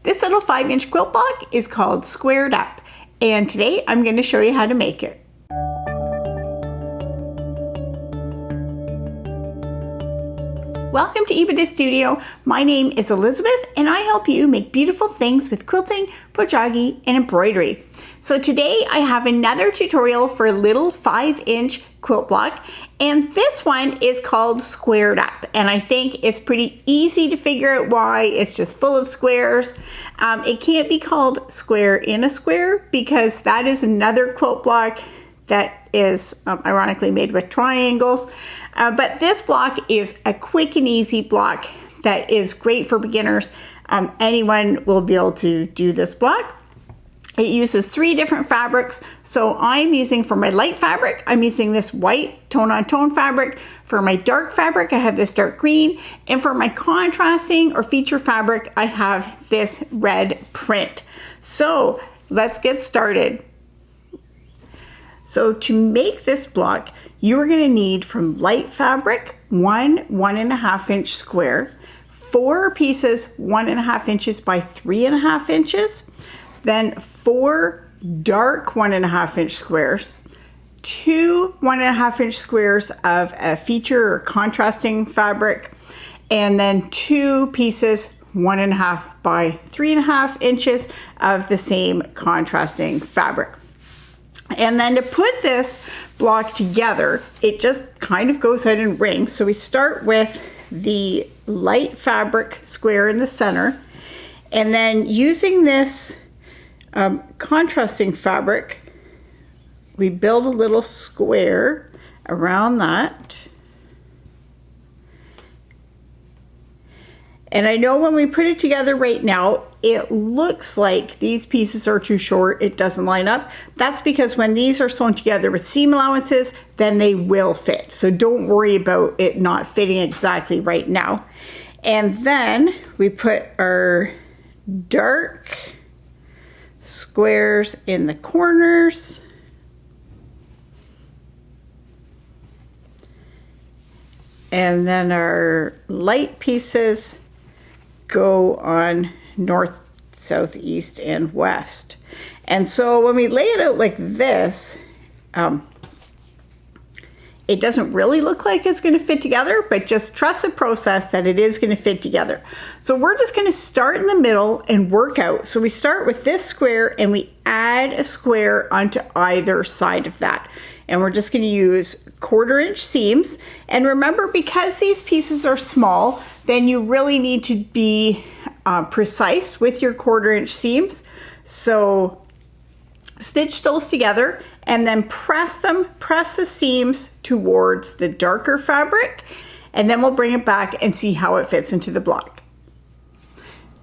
This little 5-inch quilt block is called Squared Up, and today I'm going to show you how to make it. Welcome to Epida Studio. My name is Elizabeth and I help you make beautiful things with quilting, projagi, and embroidery. So today I have another tutorial for a little 5-inch quilt block, and this one is called Squared Up, and I think it's pretty easy to figure out why. It's just full of squares. It can't be called Square in a Square because that is another quilt block that is ironically made with triangles. But this block is a quick and easy block that is great for beginners. Anyone will be able to do this block. It uses 3 different fabrics. So I'm using, for my light fabric, I'm using this white tone-on-tone fabric. For my dark fabric, I have this dark green. And for my contrasting or feature fabric, I have this red print. So let's get started. So to make this block, you are going to need, from light fabric, 1.5 inch square, 4 pieces 1.5 inches by 3.5 inches, then 4 dark 1.5 inch squares, 2 1.5 inch squares of a feature or contrasting fabric, and then 2 pieces 1.5 by 3.5 inches of the same contrasting fabric. And then to put this block together, it just kind of goes out in rings. So we start with the light fabric square in the center, and then using this contrasting fabric, we build a little square around that. And I know when we put it together right now, it looks like these pieces are too short. It doesn't line up. That's because when these are sewn together with seam allowances, then they will fit. So don't worry about it not fitting exactly right now. And then we put our dark squares in the corners. And then our light pieces go on north, south, east, and west. And so when we lay it out like this, it doesn't really look like it's going to fit together, but just trust the process that it is going to fit together. So we're just going to start in the middle and work out. So we start with this square and we add a square onto either side of that. And we're just going to use 1/4 inch seams. And remember, because these pieces are small, then you really need to be precise with your 1/4 inch seams. So stitch those together and then press the seams towards the darker fabric, and then we'll bring it back and see how it fits into the block.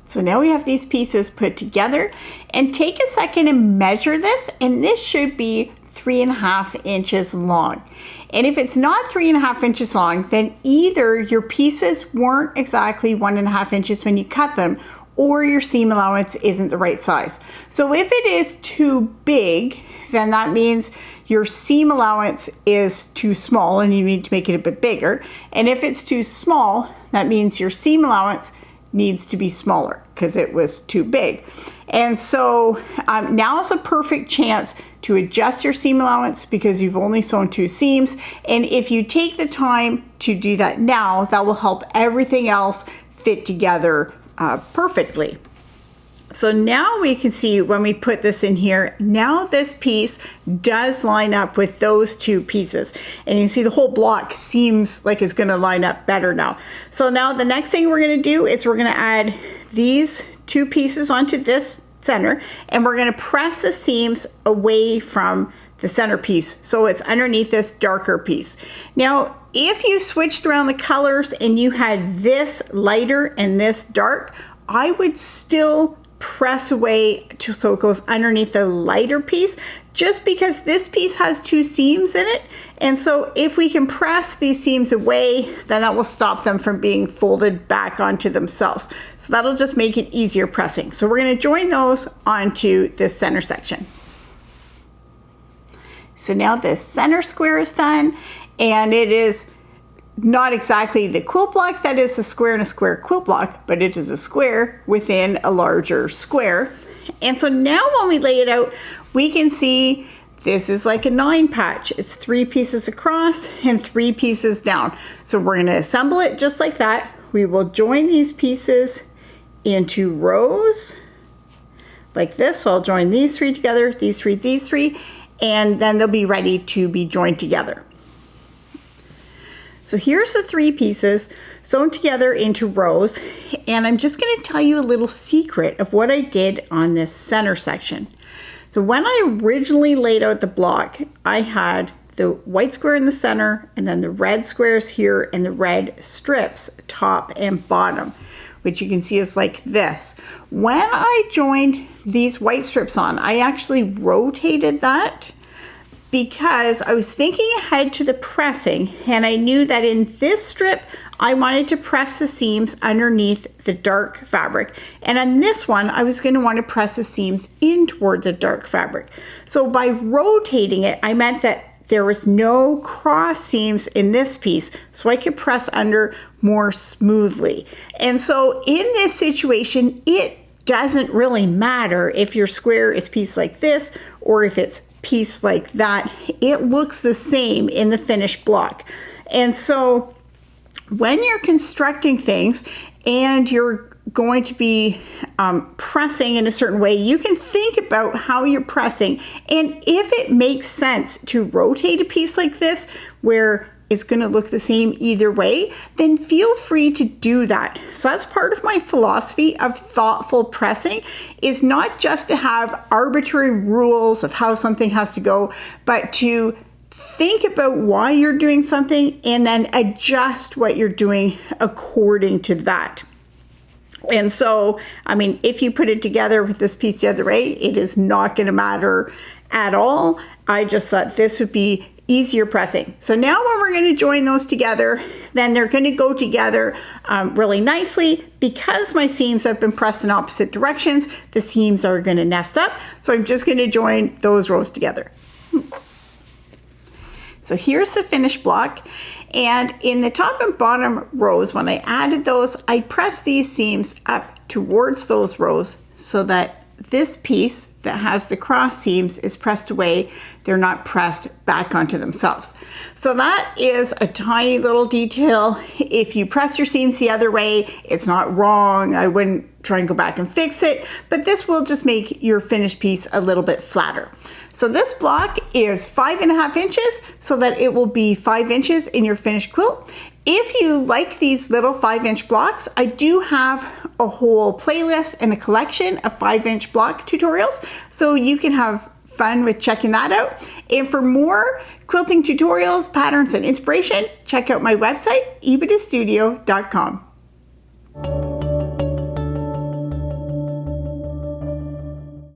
So now we have these pieces put together, and take a second and measure this, and this should be 3.5 inches long. And if it's not 3.5 inches long, then either your pieces weren't exactly 1.5 inches when you cut them, or your seam allowance isn't the right size. So if it is too big, then that means your seam allowance is too small and you need to make it a bit bigger. And if it's too small, that means your seam allowance needs to be smaller because it was too big. And so now is a perfect chance to adjust your seam allowance because you've only sewn 2 seams. And if you take the time to do that now, that will help everything else fit together perfectly. So now we can see when we put this in here, now this piece does line up with those 2 pieces. And you see the whole block seems like it's going to line up better now. So now the next thing we're going to do is we're going to add these 2 pieces onto this center, and we're going to press the seams away from the center piece so it's underneath this darker piece. Now if you switched around the colors and you had this lighter and this dark, I would still press away so it goes underneath the lighter piece, just because this piece has 2 seams in it. And so if we can press these seams away, then that will stop them from being folded back onto themselves. So that'll just make it easier pressing. So we're going to join those onto this center section. So now the center square is done, and it is not exactly the quilt block that is a square in a square quilt block, but it is a square within a larger square. And so now when we lay it out, we can see this is like a 9 patch. It's 3 pieces across and 3 pieces down. So we're going to assemble it just like that. We will join these pieces into rows like this. So I'll join these 3 together, these 3, and then they'll be ready to be joined together. So here's the 3 pieces sewn together into rows, and I'm just going to tell you a little secret of what I did on this center section. So when I originally laid out the block, I had the white square in the center and then the red squares here and the red strips top and bottom, which you can see is like this. When I joined these white strips on, I actually rotated that because I was thinking ahead to the pressing, and I knew that in this strip I wanted to press the seams underneath the dark fabric, and on this one I was going to want to press the seams in toward the dark fabric. So by rotating it, I meant that there was no cross seams in this piece, so I could press under more smoothly. And so in this situation, it doesn't really matter if your square is pieced like this or if it's piece like that. It looks the same in the finished block. And so when you're constructing things and you're going to be pressing in a certain way, you can think about how you're pressing, and if it makes sense to rotate a piece like this where it's going to look the same either way, then feel free to do that. So that's part of my philosophy of thoughtful pressing, is not just to have arbitrary rules of how something has to go, but to think about why you're doing something and then adjust what you're doing according to that. And so, I mean, if you put it together with this piece the other way, it is not going to matter at all. I just thought this would be easier pressing. So now when we're going to join those together, then they're going to go together really nicely. Because my seams have been pressed in opposite directions, the seams are going to nest up. So I'm just going to join those rows together. So here's the finished block, and in the top and bottom rows, when I added those, I pressed these seams up towards those rows so that this piece that has the cross seams is pressed away. They're not pressed back onto themselves. So that is a tiny little detail. If you press your seams the other way, it's not wrong. I wouldn't try and go back and fix it, but this will just make your finished piece a little bit flatter. So this block is 5.5 inches, so that it will be 5 inches in your finished quilt. If you like these little 5-inch blocks, I do have a whole playlist and a collection of 5-inch block tutorials, so you can have fun with checking that out. And for more quilting tutorials, patterns, and inspiration, check out my website, epidastudio.com.